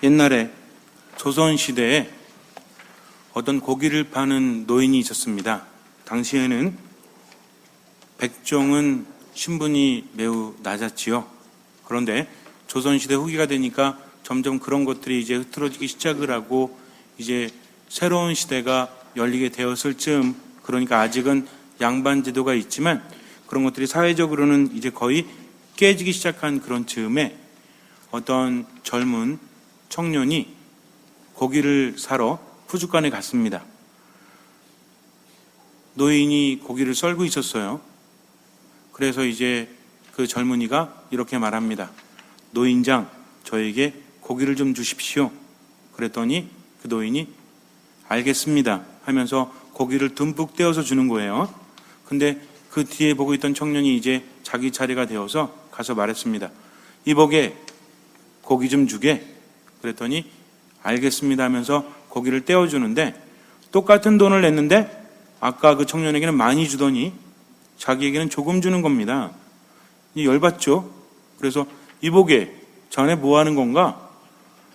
옛날에 조선시대에 어떤 고기를 파는 노인이 있었습니다. 당시에는 백종은 신분이 매우 낮았지요. 그런데 조선시대 후기가 되니까 점점 그런 것들이 이제 흐트러지기 시작을 하고 이제 새로운 시대가 열리게 되었을 즈음, 그러니까 아직은 양반 제도가 있지만 그런 것들이 사회적으로는 이제 거의 깨지기 시작한 그런 즈음에 어떤 젊은 청년이 고기를 사러 푸주간에 갔습니다. 노인이 고기를 썰고 있었어요. 그래서 이제 그 젊은이가 이렇게 말합니다. 노인장, 저에게 고기를 좀 주십시오. 그랬더니 그 노인이 알겠습니다 하면서 고기를 듬뿍 떼어서 주는 거예요. 근데 그 뒤에 보고 있던 청년이 이제 자기 차례가 되어서 가서 말했습니다. 이보게 고기 좀 주게. 그랬더니 알겠습니다 하면서 고기를 떼어주는데 똑같은 돈을 냈는데 아까 그 청년에게는 많이 주더니 자기에게는 조금 주는 겁니다. 열받죠. 그래서 이보게 자네 뭐 하는 건가?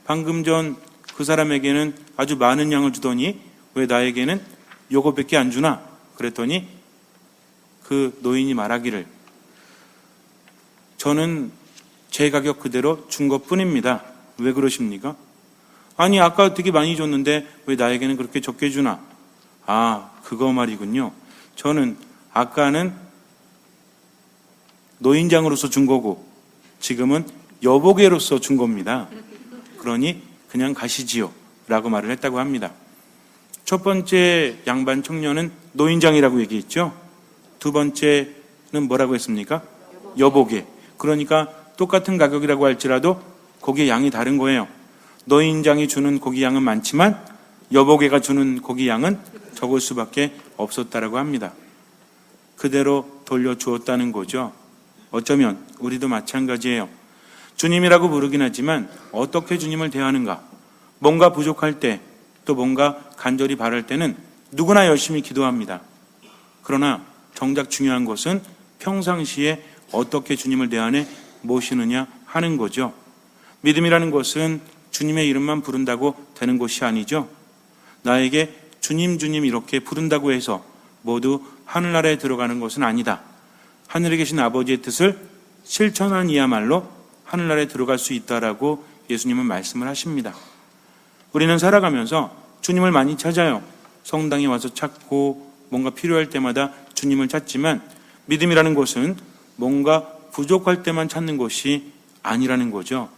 방금 전 그 사람에게는 아주 많은 양을 주더니 왜 나에게는 요것밖에 안 주나? 그랬더니 그 노인이 말하기를 저는 제 가격 그대로 준 것뿐입니다. 왜 그러십니까? 아니 아까 되게 많이 줬는데 왜 나에게는 그렇게 적게 주나? 아, 그거 말이군요. 저는 아까는 노인장으로서 준 거고 지금은 여보게로서 준 겁니다. 그러니 그냥 가시지요 라고 말을 했다고 합니다. 첫 번째 양반 청년은 노인장이라고 얘기했죠. 두 번째는 뭐라고 했습니까? 여보게. 그러니까 똑같은 가격이라고 할지라도 고기의 양이 다른 거예요. 노인장이 주는 고기 양은 많지만 여보게가 주는 고기 양은 적을 수밖에 없었다라고 합니다. 그대로 돌려주었다는 거죠. 어쩌면 우리도 마찬가지예요. 주님이라고 부르긴 하지만 어떻게 주님을 대하는가? 뭔가 부족할 때, 또 뭔가 간절히 바랄 때는 누구나 열심히 기도합니다. 그러나 정작 중요한 것은 평상시에 어떻게 주님을 내 안에 모시느냐 하는 거죠. 믿음이라는 것은 주님의 이름만 부른다고 되는 것이 아니죠. 나에게 주님 주님 이렇게 부른다고 해서 모두 하늘나라에 들어가는 것은 아니다. 하늘에 계신 아버지의 뜻을 실천한 이야말로 하늘나라에 들어갈 수 있다라고 예수님은 말씀을 하십니다. 우리는 살아가면서 주님을 많이 찾아요. 성당에 와서 찾고 뭔가 필요할 때마다 주님을 찾지만 믿음이라는 것은 뭔가 부족할 때만 찾는 것이 아니라는 거죠.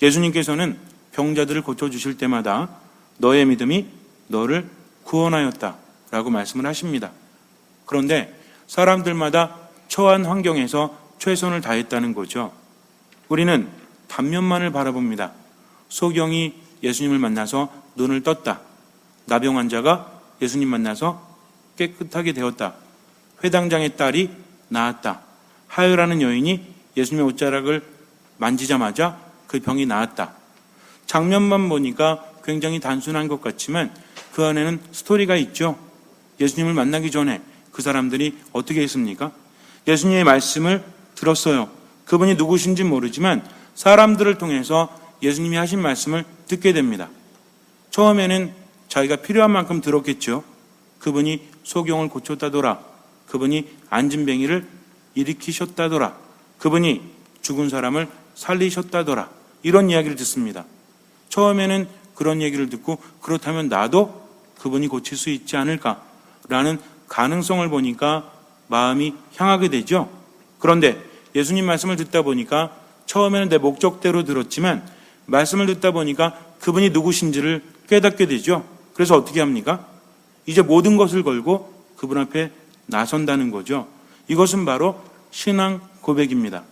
예수님께서는 병자들을 고쳐주실 때마다 너의 믿음이 너를 구원하였다 라고 말씀을 하십니다. 그런데 사람들마다 처한 환경에서 최선을 다했다는 거죠. 우리는 단면만을 바라봅니다. 소경이 예수님을 만나서 눈을 떴다. 나병 환자가 예수님 만나서 깨끗하게 되었다. 회당장의 딸이 나았다. 하유라는 여인이 예수님의 옷자락을 만지자마자 그 병이 나았다. 장면만 보니까 굉장히 단순한 것 같지만 그 안에는 스토리가 있죠. 예수님을 만나기 전에 그 사람들이 어떻게 했습니까? 예수님의 말씀을 들었어요. 그분이 누구신지 모르지만 사람들을 통해서 예수님이 하신 말씀을 듣게 됩니다. 처음에는 자기가 필요한 만큼 들었겠죠. 그분이 소경을 고쳤다더라. 그분이 안진뱅이를 일으키셨다더라. 그분이 죽은 사람을 살리셨다더라. 이런 이야기를 듣습니다. 처음에는 그런 얘기를 듣고 그렇다면 나도 그분이 고칠 수 있지 않을까라는 가능성을 보니까 마음이 향하게 되죠. 그런데 예수님 말씀을 듣다 보니까 처음에는 내 목적대로 들었지만 말씀을 듣다 보니까 그분이 누구신지를 깨닫게 되죠. 그래서 어떻게 합니까? 이제 모든 것을 걸고 그분 앞에 나선다는 거죠. 이것은 바로 신앙 고백입니다.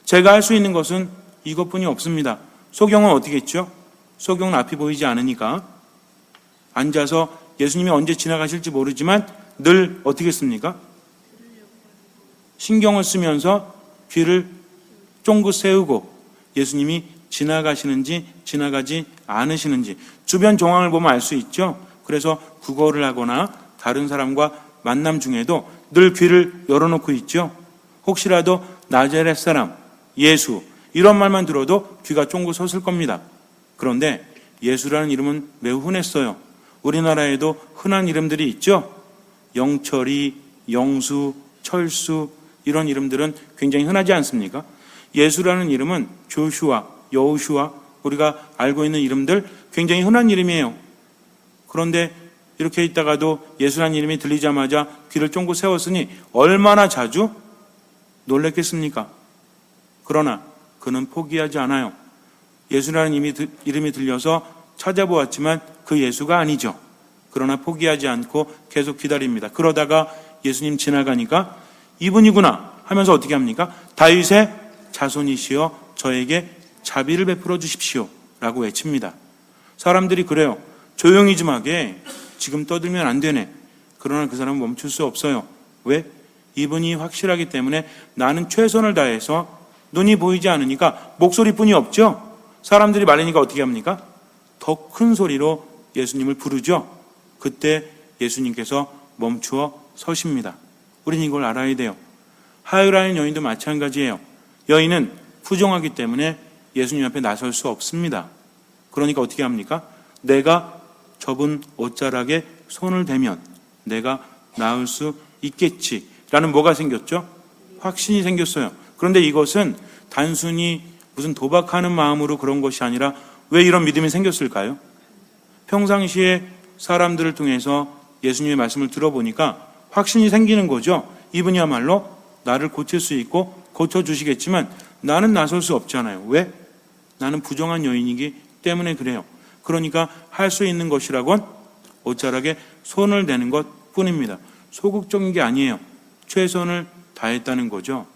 제가 할 수 있는 것은 이것뿐이 없습니다. 소경은 어떻게 했죠? 소경은 앞이 보이지 않으니까 앉아서 예수님이 언제 지나가실지 모르지만 늘 어떻게 했습니까? 신경을 쓰면서 귀를 쫑긋 세우고 예수님이 지나가시는지 지나가지 않으시는지 주변 정황을 보면 알 수 있죠. 그래서 구걸을 하거나 다른 사람과 만남 중에도 늘 귀를 열어놓고 있죠. 혹시라도 나자렛 사람, 예수 이런 말만 들어도 귀가 쫑긋 섰을 겁니다. 그런데 예수라는 이름은 매우 흔했어요. 우리나라에도 흔한 이름들이 있죠. 영철이, 영수, 철수 이런 이름들은 굉장히 흔하지 않습니까? 예수라는 이름은 조슈아, 여호슈아 우리가 알고 있는 이름들 굉장히 흔한 이름이에요. 그런데 이렇게 있다가도 예수라는 이름이 들리자마자 귀를 쫑긋 세웠으니 얼마나 자주 놀랬겠습니까? 그러나 그는 포기하지 않아요. 예수라는 이름이 들려서 찾아보았지만 그 예수가 아니죠. 그러나 포기하지 않고 계속 기다립니다. 그러다가 예수님 지나가니까 이분이구나 하면서 어떻게 합니까? 다윗의 자손이시여 저에게 자비를 베풀어 주십시오 라고 외칩니다. 사람들이 그래요. 조용히 좀 하게, 지금 떠들면 안 되네. 그러나 그 사람은 멈출 수 없어요. 왜? 이분이 확실하기 때문에 나는 최선을 다해서 눈이 보이지 않으니까 목소리뿐이 없죠. 사람들이 말리니까 어떻게 합니까? 더 큰 소리로 예수님을 부르죠. 그때 예수님께서 멈추어 서십니다. 우리는 이걸 알아야 돼요. 하유라는 여인도 마찬가지예요. 여인은 부정하기 때문에 예수님 앞에 나설 수 없습니다. 그러니까 어떻게 합니까? 내가 저분 옷자락에 손을 대면 내가 나을 수 있겠지라는 뭐가 생겼죠? 확신이 생겼어요. 그런데 이것은 단순히 무슨 도박하는 마음으로 그런 것이 아니라 왜 이런 믿음이 생겼을까요? 평상시에 사람들을 통해서 예수님의 말씀을 들어보니까 확신이 생기는 거죠. 이분이야말로 나를 고칠 수 있고 고쳐주시겠지만 나는 나설 수 없잖아요. 왜? 나는 부정한 여인이기 때문에 그래요. 그러니까 할 수 있는 것이라곤 옷자락에 손을 대는 것 뿐입니다. 소극적인 게 아니에요. 최선을 다했다는 거죠.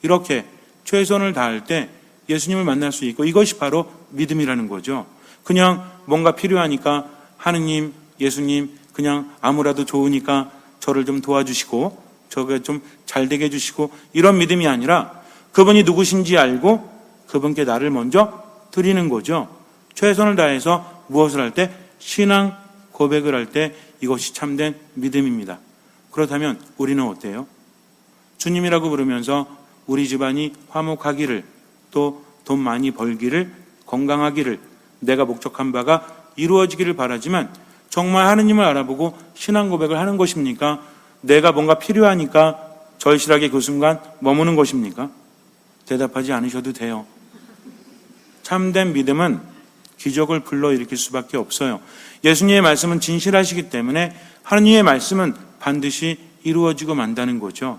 이렇게 최선을 다할 때 예수님을 만날 수 있고 이것이 바로 믿음이라는 거죠. 그냥 뭔가 필요하니까 하느님, 예수님 그냥 아무라도 좋으니까 저를 좀 도와주시고 저게 좀 잘되게 해주시고 이런 믿음이 아니라 그분이 누구신지 알고 그분께 나를 먼저 드리는 거죠. 최선을 다해서 무엇을 할 때? 신앙 고백을 할 때 이것이 참된 믿음입니다. 그렇다면 우리는 어때요? 주님이라고 부르면서 우리 집안이 화목하기를, 또 돈 많이 벌기를, 건강하기를, 내가 목적한 바가 이루어지기를 바라지만 정말 하느님을 알아보고 신앙 고백을 하는 것입니까? 내가 뭔가 필요하니까 절실하게 그 순간 머무는 것입니까? 대답하지 않으셔도 돼요. 참된 믿음은 기적을 불러일으킬 수밖에 없어요. 예수님의 말씀은 진실하시기 때문에 하느님의 말씀은 반드시 이루어지고 만다는 거죠.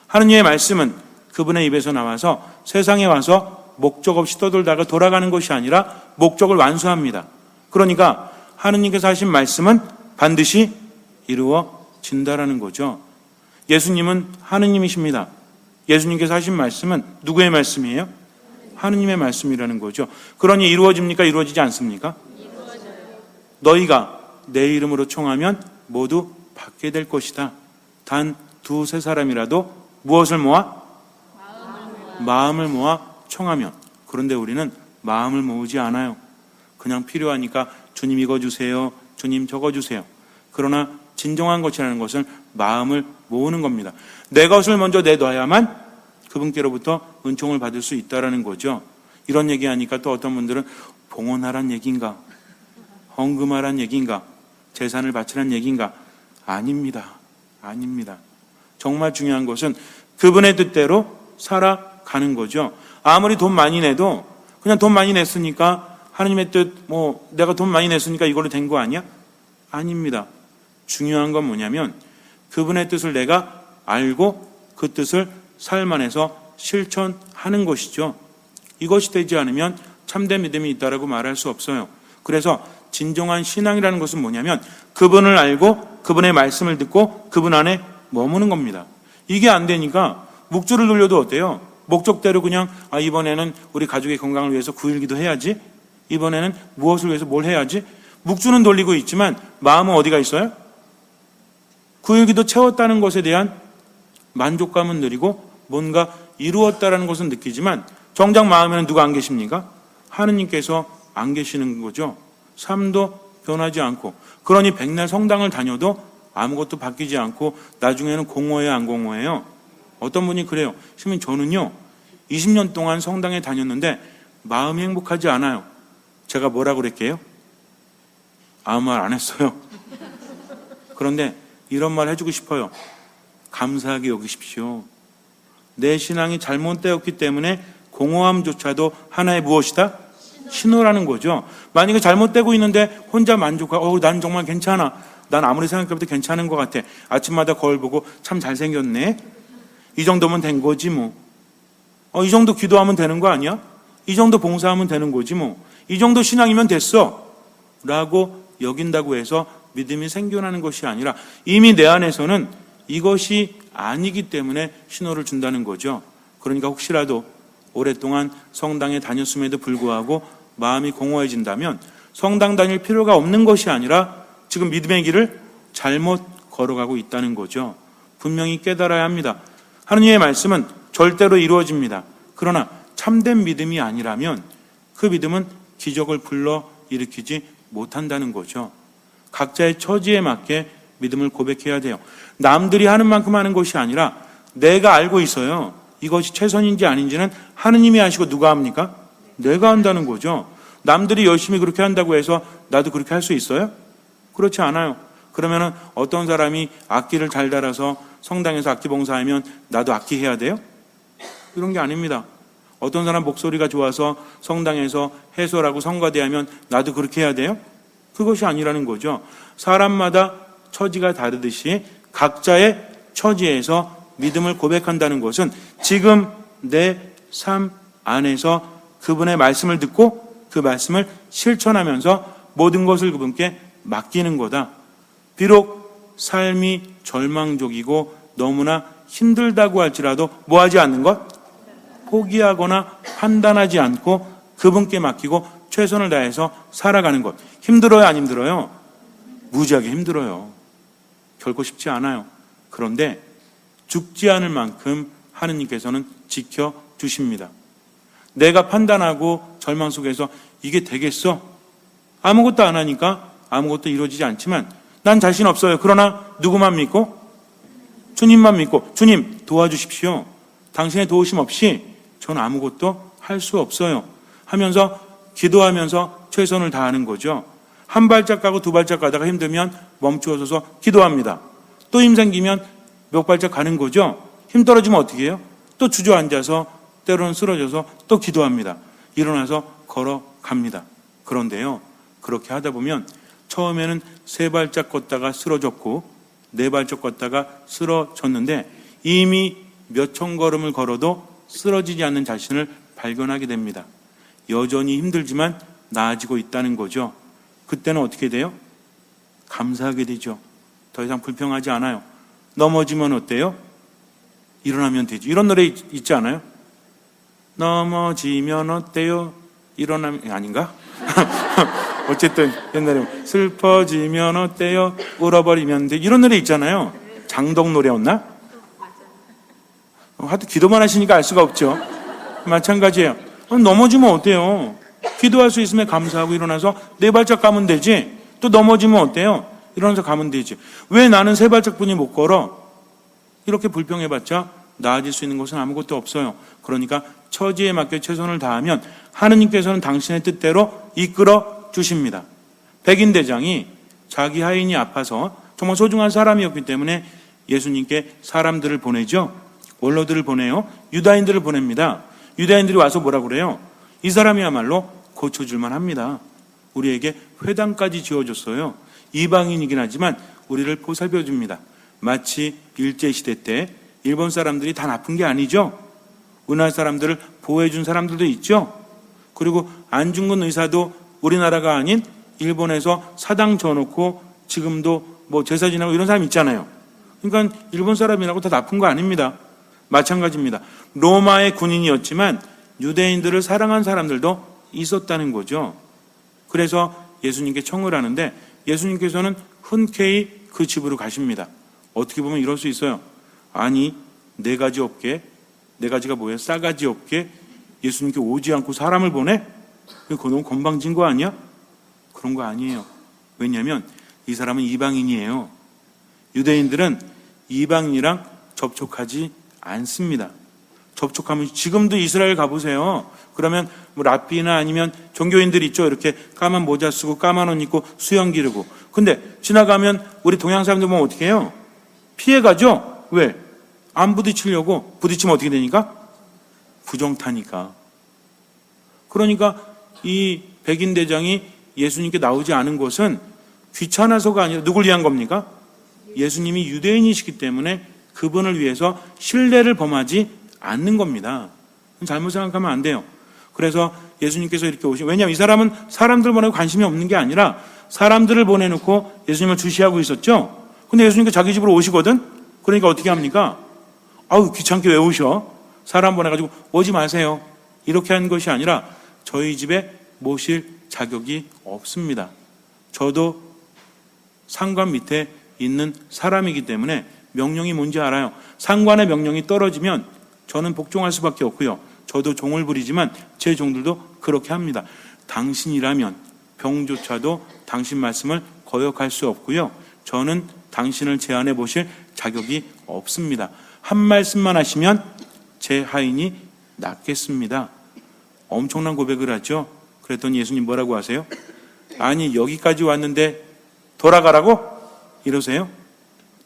하느님의 말씀은 그분의 입에서 나와서 세상에 와서 목적 없이 떠돌다가 돌아가는 것이 아니라 목적을 완수합니다. 그러니까 하느님께서 하신 말씀은 반드시 이루어진다라는 거죠. 예수님은 하느님이십니다. 예수님께서 하신 말씀은 누구의 말씀이에요? 하느님의 말씀이라는 거죠. 그러니 이루어집니까? 이루어지지 않습니까? 이루어져요. 너희가 내 이름으로 청하면 모두 받게 될 것이다. 단 두세 사람이라도 무엇을 모아? 마음을 모아 청하면. 그런데 우리는 마음을 모으지 않아요. 그냥 필요하니까 주님 이거 주세요, 주님 저거 주세요. 그러나 진정한 것이라는 것은 마음을 모으는 겁니다. 내 것을 먼저 내놔야만 그분께로부터 은총을 받을 수 있다는 거죠. 이런 얘기하니까 또 어떤 분들은 봉헌하란 얘기인가, 헌금하란 얘기인가, 재산을 바치란 얘기인가. 아닙니다. 아닙니다. 정말 중요한 것은 그분의 뜻대로 살아가는 거죠. 아무리 돈 많이 내도 그냥 돈 많이 냈으니까 하나님의 뜻, 내가 돈 많이 냈으니까 이걸로 된 거 아니야? 아닙니다. 중요한 건 뭐냐면 그분의 뜻을 내가 알고 그 뜻을 삶 안에서 실천하는 것이죠. 이것이 되지 않으면 참된 믿음이 있다라고 말할 수 없어요. 그래서 진정한 신앙이라는 것은 뭐냐면 그분을 알고 그분의 말씀을 듣고 그분 안에 머무는 겁니다. 이게 안 되니까 묵주를 돌려도 어때요? 목적대로 그냥 이번에는 우리 가족의 건강을 위해서 9일기도 해야지, 이번에는 무엇을 위해서 뭘 해야지, 묵주는 돌리고 있지만 마음은 어디가 있어요? 9일기도 채웠다는 것에 대한 만족감은 느리고 뭔가 이루었다는 것은 느끼지만 정작 마음에는 누가 안 계십니까? 하느님께서 안 계시는 거죠. 삶도 변하지 않고, 그러니 백날 성당을 다녀도 아무것도 바뀌지 않고 나중에는 공허해요, 안 공허해요? 어떤 분이 그래요. 저는요 20년 동안 성당에 다녔는데 마음이 행복하지 않아요. 제가 뭐라고 그랬게요? 아무 말 안 했어요. 그런데 이런 말 해주고 싶어요. 감사하게 여기십시오. 내 신앙이 잘못되었기 때문에 공허함조차도 하나의 무엇이다? 신호라는 거죠. 만약에 잘못되고 있는데 혼자 만족하고 난 정말 괜찮아. 난 아무리 생각해도 괜찮은 것 같아. 아침마다 거울 보고 참 잘생겼네. 이 정도면 된 거지 뭐. 이 정도 기도하면 되는 거 아니야? 이 정도 봉사하면 되는 거지 뭐. 이 정도 신앙이면 됐어. 라고 여긴다고 해서 믿음이 생겨나는 것이 아니라 이미 내 안에서는 이것이 아니기 때문에 신호를 준다는 거죠. 그러니까 혹시라도 오랫동안 성당에 다녔음에도 불구하고 마음이 공허해진다면 성당 다닐 필요가 없는 것이 아니라 지금 믿음의 길을 잘못 걸어가고 있다는 거죠. 분명히 깨달아야 합니다. 하느님의 말씀은 절대로 이루어집니다. 그러나 참된 믿음이 아니라면 그 믿음은 기적을 불러 일으키지 못한다는 거죠. 각자의 처지에 맞게 믿음을 고백해야 돼요. 남들이 하는 만큼 하는 것이 아니라 내가 알고 있어요. 이것이 최선인지 아닌지는 하느님이 아시고 누가 합니까? 내가 한다는 거죠. 남들이 열심히 그렇게 한다고 해서 나도 그렇게 할 수 있어요? 그렇지 않아요. 그러면은 어떤 사람이 악기를 잘 달아서 성당에서 악기 봉사하면 나도 악기 해야 돼요? 이런 게 아닙니다. 어떤 사람 목소리가 좋아서 성당에서 해설하고 성가대하면 나도 그렇게 해야 돼요? 그것이 아니라는 거죠. 사람마다 처지가 다르듯이 각자의 처지에서 믿음을 고백한다는 것은 지금 내 삶 안에서 그분의 말씀을 듣고 그 말씀을 실천하면서 모든 것을 그분께 맡기는 거다. 비록 삶이 절망적이고 너무나 힘들다고 할지라도 뭐 하지 않는 것? 포기하거나 판단하지 않고 그분께 맡기고 최선을 다해서 살아가는 것. 힘들어요, 안 힘들어요? 무지하게 힘들어요. 결코 쉽지 않아요. 그런데 죽지 않을 만큼 하느님께서는 지켜주십니다. 내가 판단하고 절망 속에서 이게 되겠어? 아무것도 안 하니까 아무것도 이루어지지 않지만 난 자신 없어요. 그러나 누구만 믿고? 주님만 믿고 주님 도와주십시오. 당신의 도우심 없이 저는 아무것도 할 수 없어요. 하면서 기도하면서 최선을 다하는 거죠. 한 발짝 가고 두 발짝 가다가 힘들면 멈추어서서 기도합니다. 또 힘 생기면 몇 발짝 가는 거죠. 힘 떨어지면 어떻게 해요? 또 주저앉아서 때로는 쓰러져서 또 기도합니다. 일어나서 걸어갑니다. 그런데요, 그렇게 하다 보면 처음에는 세 발짝 걷다가 쓰러졌고 네 발짝 걷다가 쓰러졌는데 이미 몇천 걸음을 걸어도 쓰러지지 않는 자신을 발견하게 됩니다. 여전히 힘들지만 나아지고 있다는 거죠. 그때는 어떻게 돼요? 감사하게 되죠. 더 이상 불평하지 않아요. 넘어지면 어때요? 일어나면 되죠. 이런 노래 있지 않아요? 넘어지면 어때요? 일어나면 아닌가? 어쨌든 옛날에 슬퍼지면 어때요? 울어버리면 돼. 이런 노래 있잖아요. 장동 노래였나? 하여튼 기도만 하시니까 알 수가 없죠. 마찬가지예요. 넘어지면 어때요? 기도할 수 있으면 감사하고 일어나서 네 발짝 가면 되지. 또 넘어지면 어때요? 일어나서 가면 되지. 왜 나는 세 발짝뿐이 못 걸어? 이렇게 불평해봤자 나아질 수 있는 것은 아무것도 없어요. 그러니까 처지에 맞게 최선을 다하면 하느님께서는 당신의 뜻대로 이끌어 주십니다. 백인대장이 자기 하인이 아파서 정말 소중한 사람이었기 때문에 예수님께 사람들을 보내죠. 원로들을 보내요. 유다인들을 보냅니다. 유다인들이 와서 뭐라고 그래요? 이 사람이야말로 고쳐줄만 합니다. 우리에게 회당까지 지어줬어요. 이방인이긴 하지만 우리를 보살펴줍니다. 마치 일제시대 때 일본 사람들이 다 나쁜 게 아니죠. 우리나라 사람들을 보호해준 사람들도 있죠. 그리고 안중근 의사도 우리나라가 아닌 일본에서 사당 져놓고 지금도 뭐 제사 지내고 이런 사람 있잖아요. 그러니까 일본 사람이라고 다 나쁜 거 아닙니다. 마찬가지입니다. 로마의 군인이었지만 유대인들을 사랑한 사람들도 있었다는 거죠. 그래서 예수님께 청을 하는데 예수님께서는 흔쾌히 그 집으로 가십니다. 어떻게 보면 이럴 수 있어요. 아니, 네 가지 없게, 네 가지가 뭐예요? 싸가지 없게 예수님께 오지 않고 사람을 보내? 그거 너무 건방진 거 아니야? 그런 거 아니에요. 왜냐하면 이 사람은 이방인이에요. 유대인들은 이방인이랑 접촉하지 않습니다. 접촉하면, 지금도 이스라엘 가보세요. 그러면 뭐 랍비나 아니면 종교인들 있죠. 이렇게 까만 모자 쓰고 까만 옷 입고 수영 기르고. 근데 지나가면 우리 동양 사람들 보면 어떻게 해요? 피해가죠? 왜? 안 부딪히려고. 부딪히면 어떻게 되니까? 부정타니까. 그러니까 이 백인 대장이 예수님께 나오지 않은 것은 귀찮아서가 아니라 누굴 위한 겁니까? 예수님이 유대인이시기 때문에 그분을 위해서 신뢰를 범하지 않는 겁니다. 잘못 생각하면 안 돼요. 그래서 예수님께서 이렇게 오신, 왜냐하면 이 사람은 사람들 보내고 관심이 없는 게 아니라 사람들을 보내놓고 예수님을 주시하고 있었죠. 근데 예수님께 자기 집으로 오시거든. 그러니까 어떻게 합니까? 아우, 귀찮게 왜 오셔? 사람 보내가지고 오지 마세요. 이렇게 한 것이 아니라 저희 집에 모실 자격이 없습니다. 저도 상관 밑에 있는 사람이기 때문에 명령이 뭔지 알아요. 상관의 명령이 떨어지면 저는 복종할 수밖에 없고요. 저도 종을 부리지만 제 종들도 그렇게 합니다. 당신이라면 병조차도 당신 말씀을 거역할 수 없고요. 저는 당신을 제 안에 모실 자격이 없습니다. 한 말씀만 하시면 제 하인이 낫겠습니다. 엄청난 고백을 하죠. 그랬더니 예수님 뭐라고 하세요? 아니, 여기까지 왔는데 돌아가라고? 이러세요?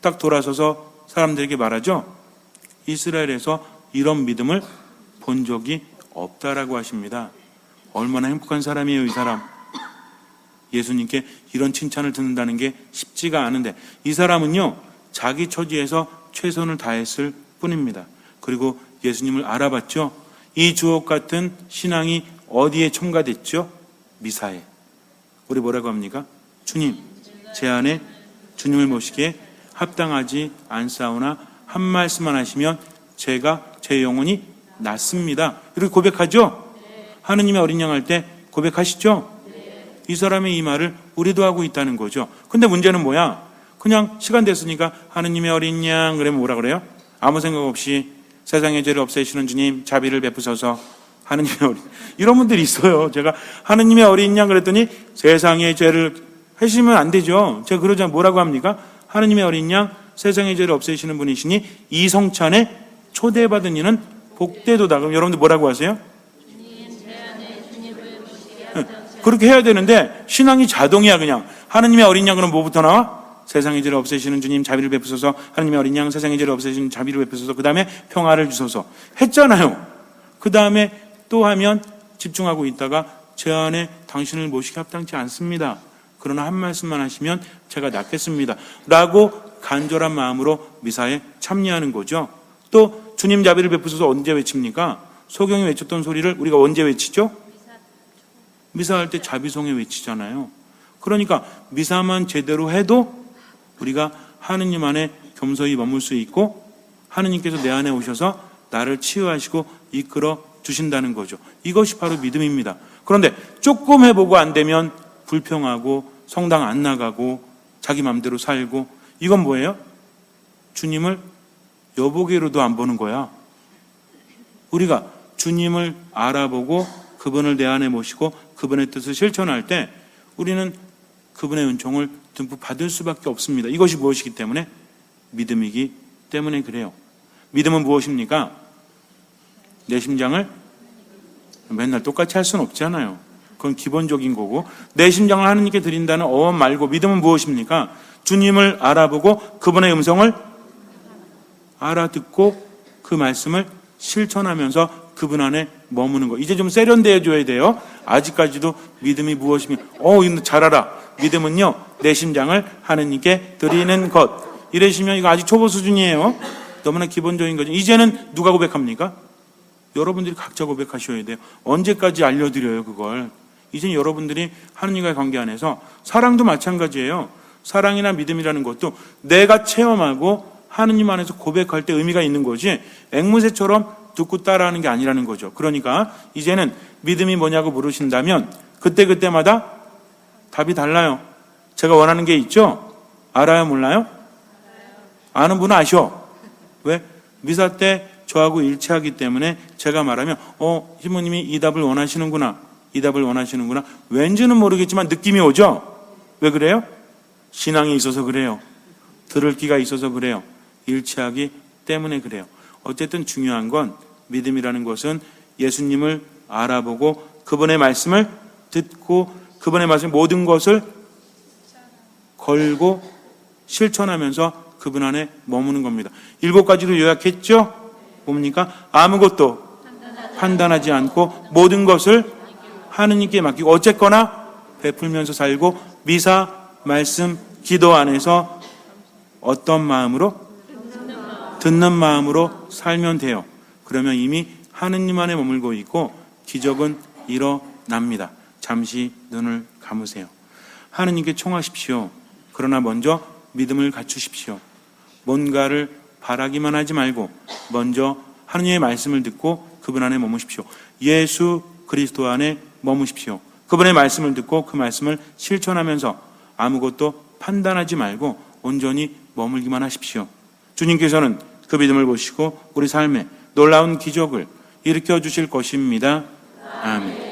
딱 돌아서서 사람들에게 말하죠. 이스라엘에서 이런 믿음을 본 적이 없다라고 하십니다. 얼마나 행복한 사람이에요, 이 사람. 예수님께 이런 칭찬을 듣는다는 게 쉽지가 않은데, 이 사람은요, 자기 처지에서 최선을 다했을 뿐입니다. 그리고 예수님을 알아봤죠. 이 주옥 같은 신앙이 어디에 첨가됐죠? 미사에. 우리 뭐라고 합니까? 주님, 제 안에 주님을 모시기에 합당하지 않사오나 한 말씀만 하시면 제 영혼이 낫습니다. 이렇게 고백하죠? 하느님의 어린 양 할 때 고백하시죠? 이 사람의 이 말을 우리도 하고 있다는 거죠. 근데 문제는 뭐야? 그냥 시간 됐으니까 하느님의 어린 양 그러면 뭐라 그래요? 아무 생각 없이 세상의 죄를 없애시는 주님 자비를 베푸소서. 하느님의 어린, 이런 분들이 있어요. 제가 하느님의 어린 양 그랬더니 세상의 죄를 하시면 안 되죠. 제가 그러자 뭐라고 합니까? 하느님의 어린 양 세상의 죄를 없애시는 분이시니 이 성찬에 초대받은 이는 복되도다. 그럼 여러분들 뭐라고 하세요? 그렇게 해야 되는데 신앙이 자동이야. 그냥 하느님의 어린 양 그럼 뭐부터 나와? 세상의 죄를 없애시는 주님 자비를 베푸소서. 하느님의 어린 양 세상의 죄를 없애시는 자비를 베푸소서. 그 다음에 평화를 주소서 했잖아요. 그 다음에 또 하면 집중하고 있다가 제 안에 당신을 모시기 합당치 않습니다. 그러나 한 말씀만 하시면 제가 낫겠습니다. 라고 간절한 마음으로 미사에 참여하는 거죠. 또 주님 자비를 베푸소서 언제 외칩니까? 소경이 외쳤던 소리를 우리가 언제 외치죠? 미사할 때 자비송에 외치잖아요. 그러니까 미사만 제대로 해도 우리가 하느님 안에 겸손히 머물 수 있고 하느님께서 내 안에 오셔서 나를 치유하시고 이끌어 주신다는 거죠. 이것이 바로 믿음입니다. 그런데 조금 해보고 안 되면 불평하고 성당 안 나가고 자기 마음대로 살고, 이건 뭐예요? 주님을 여보게로도 안 보는 거야. 우리가 주님을 알아보고 그분을 내 안에 모시고 그분의 뜻을 실천할 때 우리는 그분의 은총을 듬뿍 받을 수밖에 없습니다. 이것이 무엇이기 때문에? 믿음이기 때문에 그래요. 믿음은 무엇입니까? 내 심장을 맨날 똑같이 할 수는 없잖아요. 그건 기본적인 거고, 내 심장을 하느님께 드린다는 어원 말고 믿음은 무엇입니까? 주님을 알아보고 그분의 음성을 알아듣고 그 말씀을 실천하면서 그분 안에 머무는 거. 이제 좀 세련되어 줘야 돼요. 아직까지도 믿음이 무엇이며, 잘 알아. 믿음은요, 내 심장을 하느님께 드리는 것. 이러시면 이거 아직 초보 수준이에요. 너무나 기본적인 거죠. 이제는 누가 고백합니까? 여러분들이 각자 고백하셔야 돼요. 언제까지 알려드려요, 그걸. 이제는 여러분들이 하느님과의 관계 안에서, 사랑도 마찬가지예요. 사랑이나 믿음이라는 것도 내가 체험하고 하느님 안에서 고백할 때 의미가 있는 거지, 앵무새처럼 듣고 따라하는 게 아니라는 거죠. 그러니까 이제는 믿음이 뭐냐고 물으신다면 그때마다 답이 달라요. 제가 원하는 게 있죠? 알아요, 몰라요? 아는 분은 아셔. 왜? 미사 때 저하고 일치하기 때문에 제가 말하면 시모님이 이 답을 원하시는구나, 이 답을 원하시는구나, 왠지는 모르겠지만 느낌이 오죠? 왜 그래요? 신앙이 있어서 그래요. 들을 기가 있어서 그래요. 일치하기 때문에 그래요. 어쨌든 중요한 건 믿음이라는 것은 예수님을 알아보고 그분의 말씀을 듣고 그분의 말씀 모든 것을 걸고 실천하면서 그분 안에 머무는 겁니다. 7가지로 요약했죠? 뭡니까? 아무것도 판단하지 않고 모든 것을 하느님께 맡기고 어쨌거나 베풀면서 살고 미사, 말씀, 기도 안에서 어떤 마음으로? 듣는 마음으로 살면 돼요. 그러면 이미 하느님 안에 머물고 있고 기적은 일어납니다. 잠시 눈을 감으세요. 하느님께 청하십시오. 그러나 먼저 믿음을 갖추십시오. 뭔가를 바라기만 하지 말고 먼저 하느님의 말씀을 듣고 그분 안에 머무십시오. 예수 그리스도 안에 머무십시오. 그분의 말씀을 듣고 그 말씀을 실천하면서 아무것도 판단하지 말고 온전히 머물기만 하십시오. 주님께서는 그 믿음을 보시고 우리 삶에 놀라운 기적을 일으켜 주실 것입니다. 아멘.